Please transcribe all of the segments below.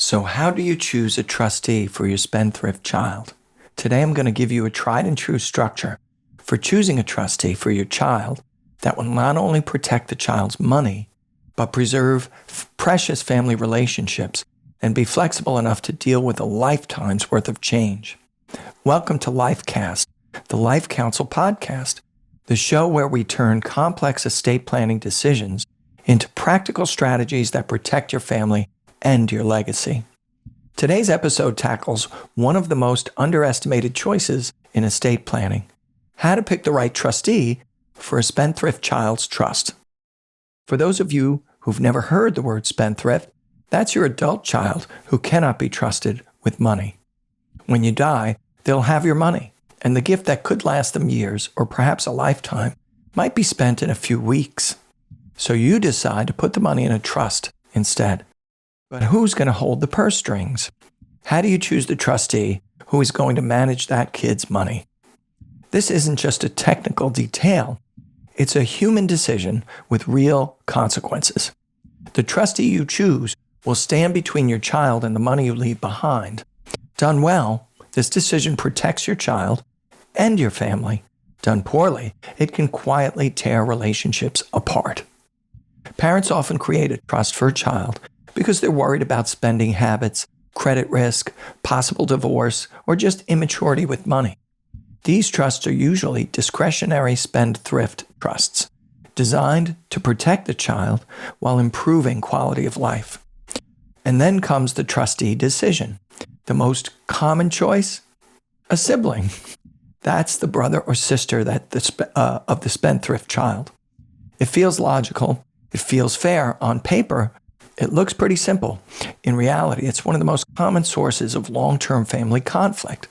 So how do you choose a trustee for your spendthrift child? Today I'm going to give you a tried and true structure for choosing a trustee for your child that will not only protect the child's money, but preserve precious family relationships and be flexible enough to deal with a lifetime's worth of change. Welcome to LifeCast, the LifeCounsel Podcast, the show where we turn complex estate planning decisions into practical strategies that protect your family and your legacy. Today's episode tackles one of the most underestimated choices in estate planning: how to pick the right trustee for a spendthrift child's trust. For those of you who've never heard the word spendthrift, that's your adult child who cannot be trusted with money. When you die, they'll have your money, and the gift that could last them years or perhaps a lifetime might be spent in a few weeks. So you decide to put the money in a trust instead. But who's going to hold the purse strings? How do you choose the trustee who is going to manage that kid's money? This isn't just a technical detail. It's a human decision with real consequences. The trustee you choose will stand between your child and the money you leave behind. Done well, this decision protects your child and your family. Done poorly, it can quietly tear relationships apart. Parents often create a trust for a child because they're worried about spending habits, credit risk, possible divorce, or just immaturity with money. These trusts are usually discretionary spendthrift trusts, designed to protect the child while improving quality of life. And then comes the trustee decision. The most common choice? A sibling. That's the brother or sister of the spendthrift child. It feels logical. It feels fair on paper. It looks pretty simple. In reality, it's one of the most common sources of long-term family conflict.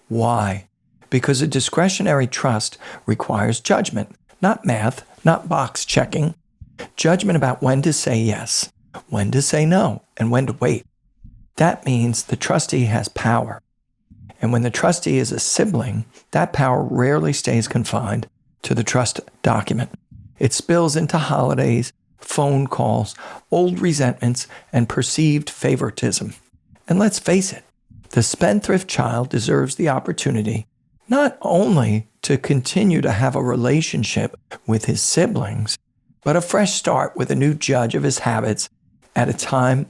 Why? Because a discretionary trust requires judgment, not math, not box checking. Judgment about when to say yes, when to say no, and when to wait. That means the trustee has power. And when the trustee is a sibling, that power rarely stays confined to the trust document. It spills into holidays, phone calls, old resentments, and perceived favoritism. And let's face it, the spendthrift child deserves the opportunity not only to continue to have a relationship with his siblings, but a fresh start with a new judge of his habits at a time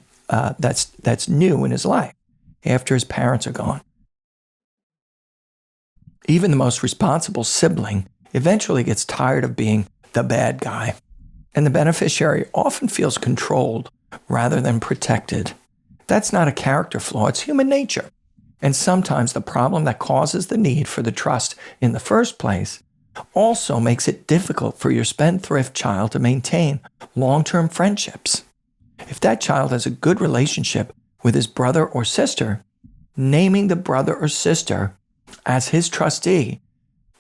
that's new in his life, after his parents are gone. Even the most responsible sibling eventually gets tired of being the bad guy, and the beneficiary often feels controlled rather than protected. That's not a character flaw, it's human nature. And sometimes the problem that causes the need for the trust in the first place also makes it difficult for your spendthrift child to maintain long-term friendships. If that child has a good relationship with his brother or sister, naming the brother or sister as his trustee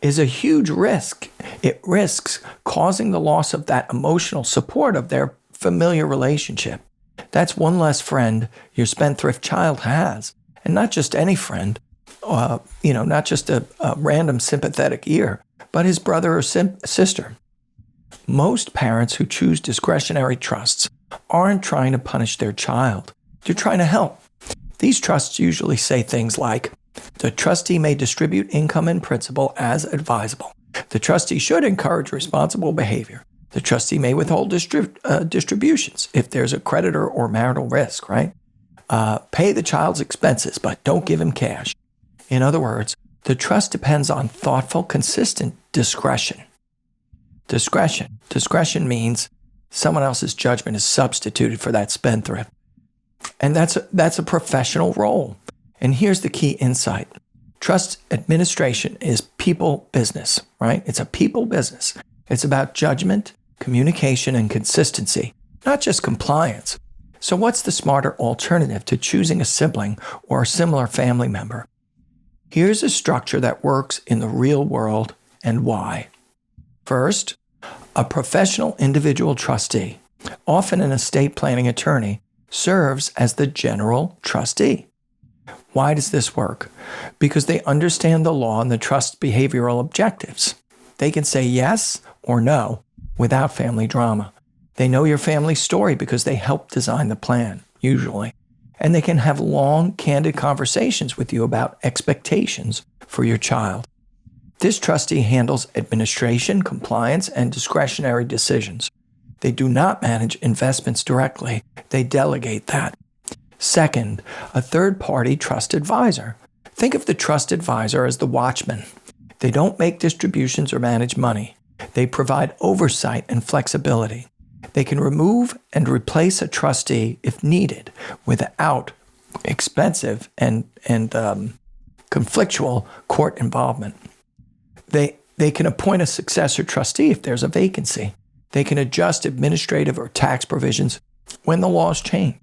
is a huge risk. It risks causing the loss of that emotional support of their familiar relationship. That's one less friend your spendthrift child has. And not just any friend, not just a random sympathetic ear, but his brother or sister. Most parents who choose discretionary trusts aren't trying to punish their child. They're trying to help. These trusts usually say things like, the trustee may distribute income and principal as advisable. The trustee should encourage responsible behavior. The trustee may withhold distributions if there's a creditor or marital risk, right? Pay the child's expenses, but don't give him cash. In other words, the trust depends on thoughtful, consistent discretion. Discretion means someone else's judgment is substituted for that spendthrift. And that's a professional role. And here's the key insight. Trust administration is people business, right? It's a people business. It's about judgment, communication, and consistency, not just compliance. So what's the smarter alternative to choosing a sibling or a similar family member? Here's a structure that works in the real world and why. First, a professional individual trustee, often an estate planning attorney, serves as the general trustee. Why does this work? Because they understand the law and the trust behavioral objectives. They can say yes or no without family drama. They know your family story because they helped design the plan, usually. And they can have long, candid conversations with you about expectations for your child. This trustee handles administration, compliance, and discretionary decisions. They do not manage investments directly. They delegate that. Second, a third-party trust advisor. Think of the trust advisor as the watchman. They don't make distributions or manage money. They provide oversight and flexibility. They can remove and replace a trustee if needed without expensive and conflictual court involvement. They can appoint a successor trustee if there's a vacancy. They can adjust administrative or tax provisions when the laws change.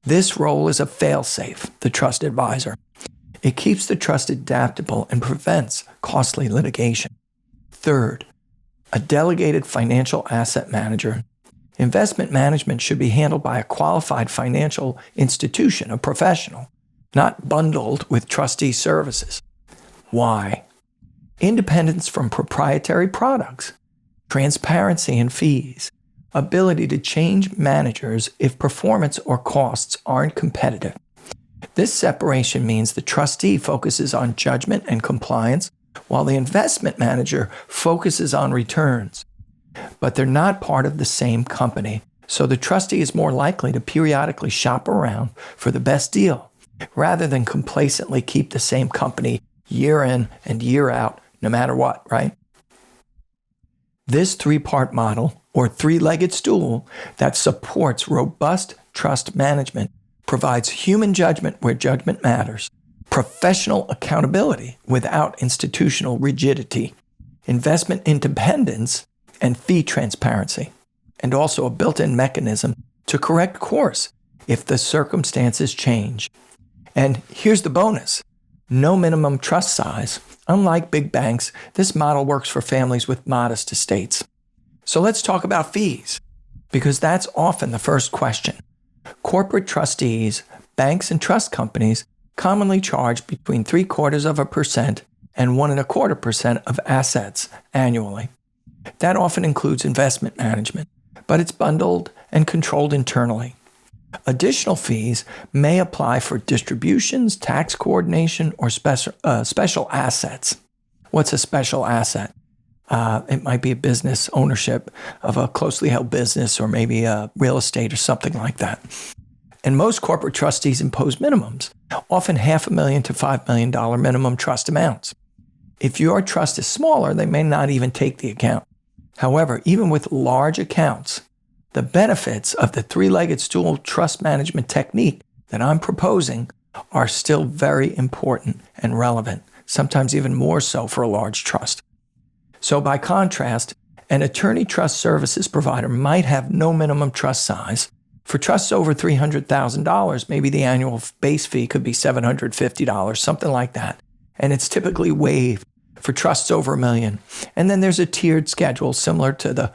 This role is a fail-safe, the trust advisor. It keeps the trust adaptable and prevents costly litigation. Third, a delegated financial asset manager. Investment management should be handled by a qualified financial institution, a professional, not bundled with trustee services. Why? Independence from proprietary products, transparency in fees, ability to change managers if performance or costs aren't competitive. This separation means the trustee focuses on judgment and compliance, while the investment manager focuses on returns. But they're not part of the same company, so the trustee is more likely to periodically shop around for the best deal, rather than complacently keep the same company year in and year out, no matter what, right? This three-part model, or three-legged stool, that supports robust trust management provides human judgment where judgment matters, professional accountability without institutional rigidity, investment independence, and fee transparency, and also a built-in mechanism to correct course if the circumstances change. And here's the bonus. No minimum trust size. Unlike big banks, this model works for families with modest estates. So let's talk about fees, because that's often the first question. Corporate trustees, banks, and trust companies commonly charge between 0.75% and 1.25% of assets annually. That often includes investment management, but it's bundled and controlled internally. Additional fees may apply for distributions, tax coordination, or special assets. What's a special asset? It might be a business ownership of a closely held business or maybe a real estate or something like that. And most corporate trustees impose minimums, often $500,000 to $5 million minimum trust amounts. If your trust is smaller, they may not even take the account. However, even with large accounts, the benefits of the three-legged stool trust management technique that I'm proposing are still very important and relevant, sometimes even more so for a large trust. So by contrast, an attorney trust services provider might have no minimum trust size. For trusts over $300,000, maybe the annual base fee could be $750, something like that. And it's typically waived for trusts over $1 million. And then there's a tiered schedule similar to the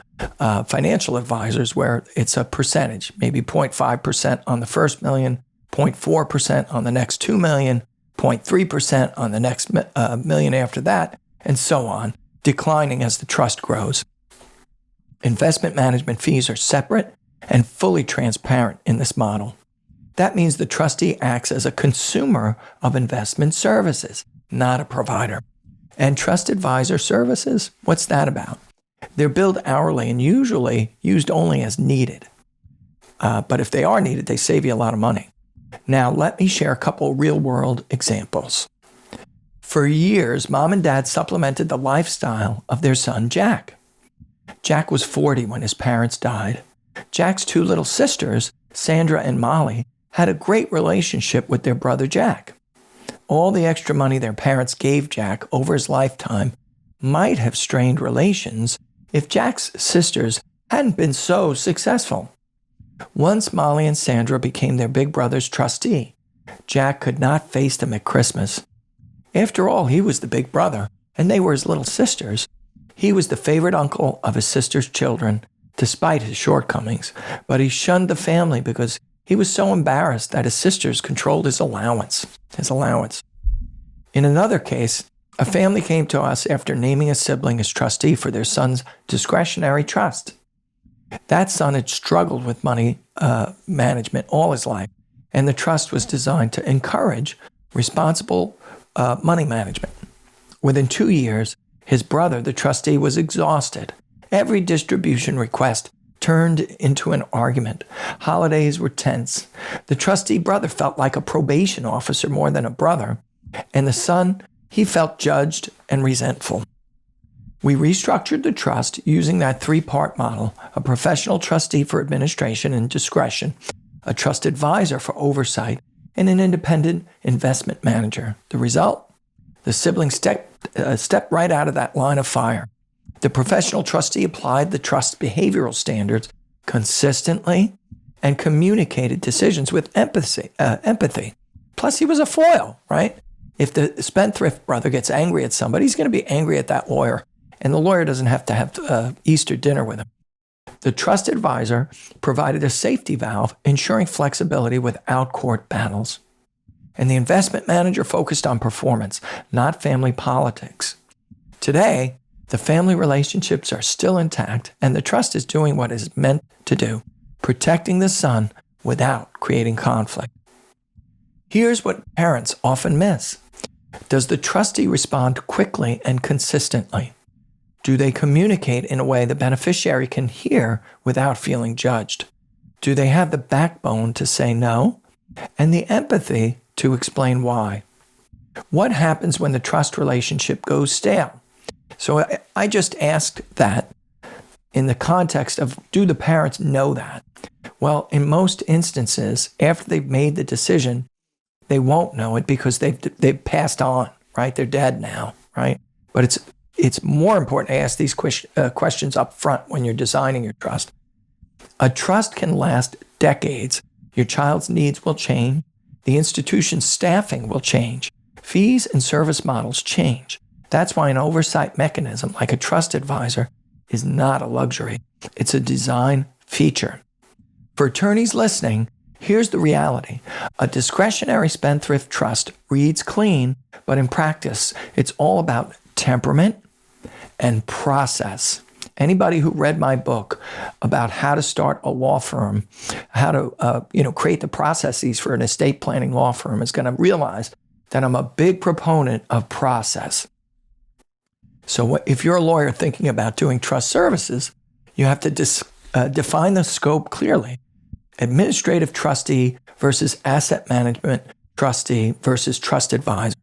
financial advisors where it's a percentage, maybe 0.5% on the first $1 million, 0.4% on the next $2 million, 0.3% on the next $1 million after that, and so on, declining as the trust grows. Investment management fees are separate and fully transparent in this model. That means the trustee acts as a consumer of investment services, not a provider. And trust advisor services, what's that about? They're billed hourly and usually used only as needed. But if they are needed, they save you a lot of money. Now, let me share a couple real-world examples. For years, mom and dad supplemented the lifestyle of their son, Jack. Jack was 40 when his parents died. Jack's two little sisters, Sandra and Molly, had a great relationship with their brother, Jack. All the extra money their parents gave Jack over his lifetime might have strained relations if Jack's sisters hadn't been so successful. Once Molly and Sandra became their big brother's trustee, Jack could not face them at Christmas. After all, he was the big brother, and they were his little sisters. He was the favorite uncle of his sister's children, despite his shortcomings, but he shunned the family because he was so embarrassed that his sisters controlled his allowance. In another case, a family came to us after naming a sibling as trustee for their son's discretionary trust. That son had struggled with money management all his life, and the trust was designed to encourage responsible money management. Within 2 years, his brother, the trustee, was exhausted. Every distribution request turned into an argument. Holidays were tense. The trustee brother felt like a probation officer more than a brother, and the son, he felt judged and resentful. We restructured the trust using that 3-part model: a professional trustee for administration and discretion, a trust advisor for oversight, and an independent investment manager. The result? The sibling stepped right out of that line of fire. The professional trustee applied the trust behavioral standards consistently and communicated decisions with empathy. Plus, he was a foil, right? If the spendthrift brother gets angry at somebody, he's going to be angry at that lawyer, and the lawyer doesn't have to have Easter dinner with him. The trust advisor provided a safety valve, ensuring flexibility without court battles. And the investment manager focused on performance, not family politics. Today, the family relationships are still intact, and the trust is doing what it's meant to do, protecting the son without creating conflict. Here's what parents often miss. Does the trustee respond quickly and consistently? Do they communicate in a way the beneficiary can hear without feeling judged? Do they have the backbone to say no and the empathy to explain why? What happens when the trust relationship goes stale? So I just asked that in the context of, do the parents know that? Well, in most instances, after they've made the decision, they won't know it because they've passed on, right? They're dead now, right? But it's more important to ask these questions up front when you're designing your trust. A trust can last decades. Your child's needs will change. The institution's staffing will change. Fees and service models change. That's why an oversight mechanism like a trust advisor is not a luxury. It's a design feature. For attorneys listening, here's the reality. A discretionary spendthrift trust reads clean, but in practice, it's all about temperament and process. Anybody who read my book about how to start a law firm, how to create the processes for an estate planning law firm is going to realize that I'm a big proponent of process. So if you're a lawyer thinking about doing trust services, you have to define the scope clearly. Administrative trustee versus asset management trustee versus trust advisor.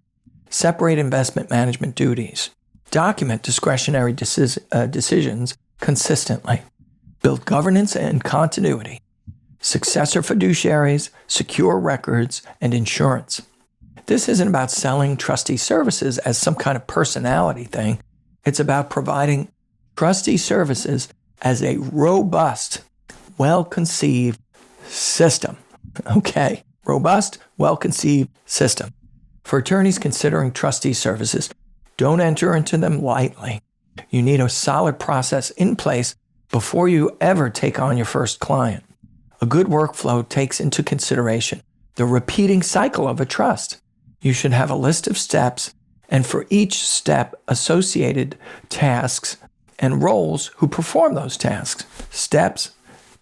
Separate investment management duties. Document discretionary decisions consistently. Build governance and continuity. Successor fiduciaries, secure records, and insurance. This isn't about selling trustee services as some kind of personality thing. It's about providing trustee services as a robust, well-conceived system. Okay, robust, well-conceived system. For attorneys considering trustee services, don't enter into them lightly. You need a solid process in place before you ever take on your first client. A good workflow takes into consideration the repeating cycle of a trust. You should have a list of steps, and for each step, associated tasks and roles who perform those tasks. Steps,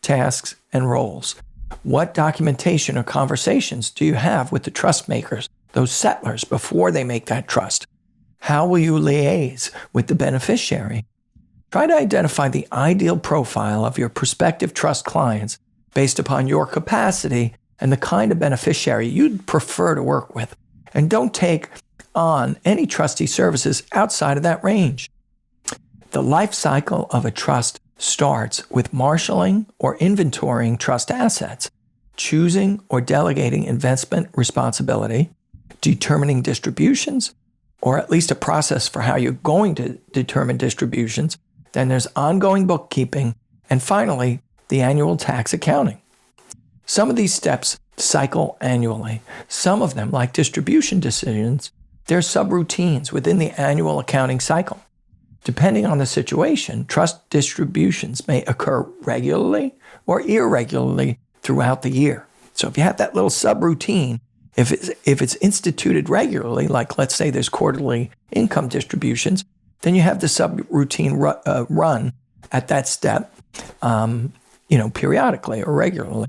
tasks, and roles. What documentation or conversations do you have with the trust makers, those settlers, before they make that trust? How will you liaise with the beneficiary? Try to identify the ideal profile of your prospective trust clients based upon your capacity and the kind of beneficiary you'd prefer to work with. And don't take on any trustee services outside of that range. The life cycle of a trust starts with marshaling or inventorying trust assets, choosing or delegating investment responsibility, determining distributions, or at least a process for how you're going to determine distributions. Then there's ongoing bookkeeping, and finally, the annual tax accounting. Some of these steps cycle annually. Some of them, like distribution decisions, they're subroutines within the annual accounting cycle. Depending on the situation, trust distributions may occur regularly or irregularly throughout the year. So if you have that little subroutine, if it's instituted regularly, like let's say there's quarterly income distributions, then you have the subroutine run at that step, periodically or regularly.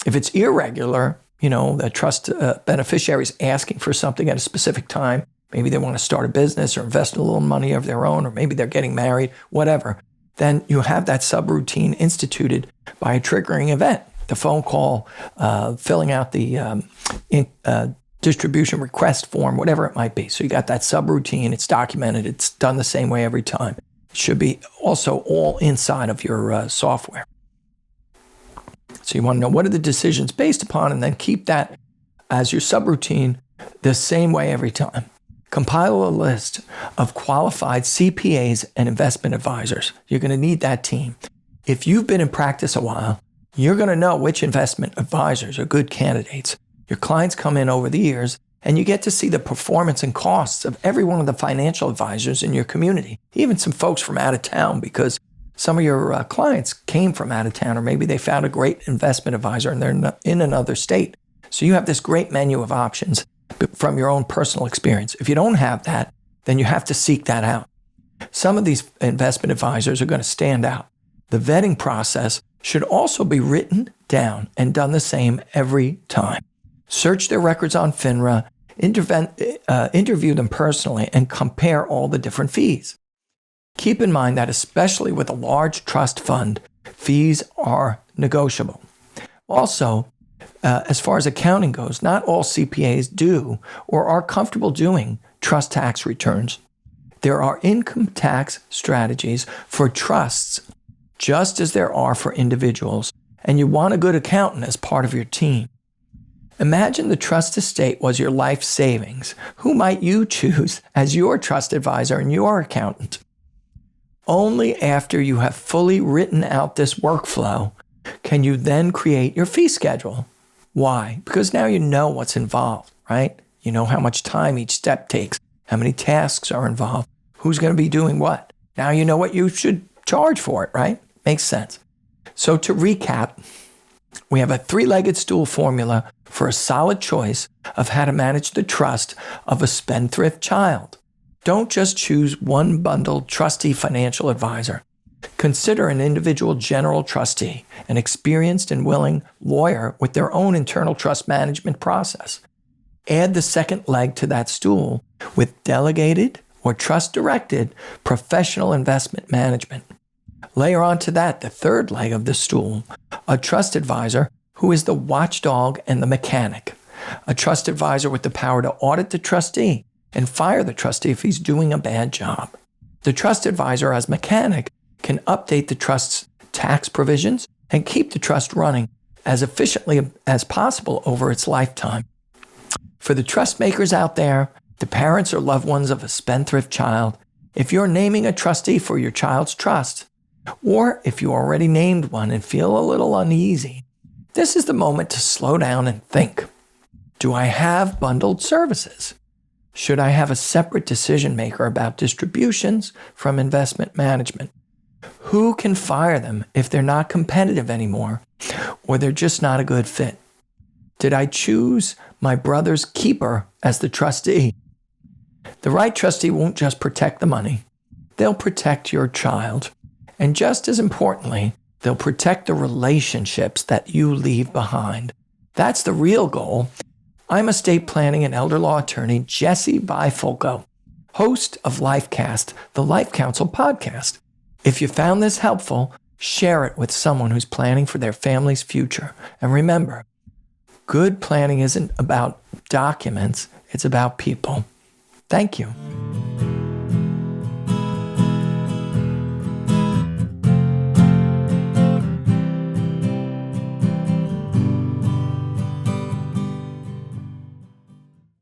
If it's irregular, the trust beneficiary is asking for something at a specific time. Maybe they want to start a business or invest a little money of their own, or maybe they're getting married, whatever. Then you have that subroutine instituted by a triggering event, the phone call, filling out the distribution request form, whatever it might be. So you got that subroutine, it's documented, it's done the same way every time. It should be also all inside of your software. So you want to know what are the decisions based upon, and then keep that as your subroutine the same way every time. Compile a list of qualified CPAs and investment advisors. You're going to need that team. If you've been in practice a while, you're going to know which investment advisors are good candidates. Your clients come in over the years, and you get to see the performance and costs of every one of the financial advisors in your community, even some folks from out of town, because some of your clients came from out of town, or maybe they found a great investment advisor and they're in another state. So you have this great menu of options from your own personal experience. If you don't have that, then you have to seek that out. Some of these investment advisors are going to stand out. The vetting process should also be written down and done the same every time. Search their records on FINRA, interview them personally, and compare all the different fees. Keep in mind that especially with a large trust fund, fees are negotiable. Also, as far as accounting goes, not all CPAs do or are comfortable doing trust tax returns. There are income tax strategies for trusts, just as there are for individuals, and you want a good accountant as part of your team. Imagine the trust estate was your life savings. Who might you choose as your trust advisor and your accountant? Only after you have fully written out this workflow can you then create your fee schedule. Why? Because now you know what's involved, right? You know how much time each step takes, how many tasks are involved, who's going to be doing what. Now you know what you should charge for it, right? Makes sense. So to recap, we have a 3-legged stool formula for a solid choice of how to manage the trust of a spendthrift child. Don't just choose one bundled trustee financial advisor. Consider an individual general trustee, an experienced and willing lawyer with their own internal trust management process. Add the second leg to that stool with delegated or trust-directed professional investment management. Layer onto that the third leg of the stool, a trust advisor who is the watchdog and the mechanic, a trust advisor with the power to audit the trustee and fire the trustee if he's doing a bad job. The trust advisor as mechanic can update the trust's tax provisions and keep the trust running as efficiently as possible over its lifetime. For the trust makers out there, the parents or loved ones of a spendthrift child, if you're naming a trustee for your child's trust, or if you already named one and feel a little uneasy, this is the moment to slow down and think. Do I have bundled services? Should I have a separate decision maker about distributions from investment management? Who can fire them if they're not competitive anymore or they're just not a good fit? Did I choose my brother's keeper as the trustee? The right trustee won't just protect the money. They'll protect your child. And just as importantly, they'll protect the relationships that you leave behind. That's the real goal. I'm estate planning and elder law attorney Jesse Bifulco, host of LifeCast, the LifeCounsel Podcast. If you found this helpful, share it with someone who's planning for their family's future. And remember, good planning isn't about documents, it's about people. Thank you.